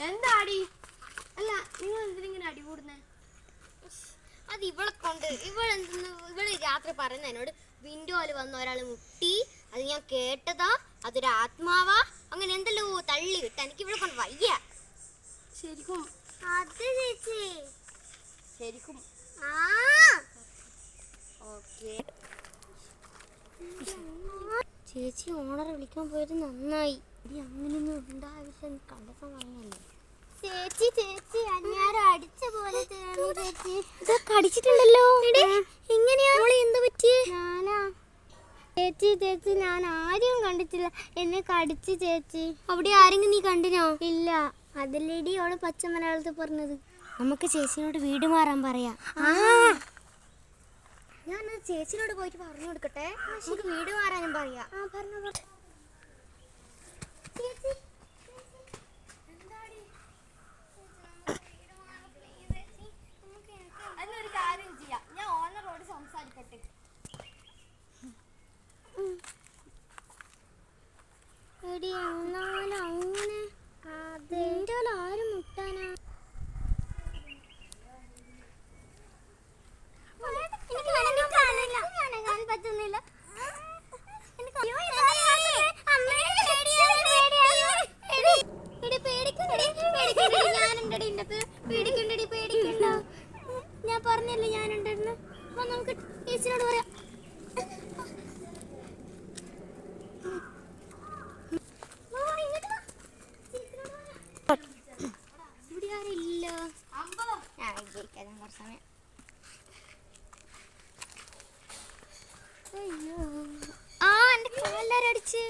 എന്താടി? അല്ല, നിങ്ങൾ എന്തിനിങ്ങനെ അടി കൂടുന്നേ? അത് ഇവളെ കൊണ്ട് ഇവള് രാത്രി പറയുന്ന എന്നോട് വിൻഡോയില് വന്ന ഒരാൾ മുട്ടി, അത് ഞാൻ കേട്ടതാ, അതൊരു ആത്മാവാ, അങ്ങനെ എന്തെല്ലോ തള്ളി വിട്ട. എനിക്ക് ഇവളെ കൊണ്ട് വയ്യ ശരിക്കും. അതെ ചേച്ചി, ശരിക്കും. ചേച്ചി ഓണറെ വിളിക്കാൻ പോയത് നന്നായി. അങ്ങനെയൊന്നും ഉണ്ടാവശ്യം കണ്ടപ്പം പറഞ്ഞല്ലേ ചേച്ചി. ചേച്ചി അന്യാരം അടിച്ച പോലെ ചേച്ചി. ഇതൊക്കെ അടിച്ചിട്ടുണ്ടല്ലോ. എങ്ങനെയാണ് എന്ത് പറ്റി? ഞാനാ ചേച്ചി. ചേച്ചി ഞാൻ ആരും കണ്ടിട്ടില്ല, എന്നെ കടിച്ചു ചേച്ചി. അവിടെ ആരെങ്കിലും നീ കണ്ടിനോ? ഇല്ല. അതിലേടി അവള് പച്ച മലയാളത്തിൽ പറഞ്ഞത്. നമുക്ക് ചേച്ചിനോട് വീട് മാറാൻ പറയാം. ഞാനത് ചേച്ചിനോട് പോയിട്ട് പറഞ്ഞു കൊടുക്കട്ടെ. നമുക്ക് വീട് മാറാനും പറയാം. പറഞ്ഞു. അതിനൊരു കാര്യം ചെയ്യാം, ഞാൻ ഓണറോട് സംസാരിക്കട്ടെ. അങ്ങനെ ആരും മുട്ടാനാ? പറ്റുന്നില്ല. ഞാൻ പറഞ്ഞല്ലേ ഞാനുണ്ടെന്ന്. അപ്പൊ നമുക്ക് ചേച്ചിനോട് പറയാം. ഇവിടെ ആരില്ല. ഞാൻ വിജയിക്കാൻ കുറച്ച് സമയം. അയ്യോ, എന്റെ കാലെല്ലാരും അടിച്ച്.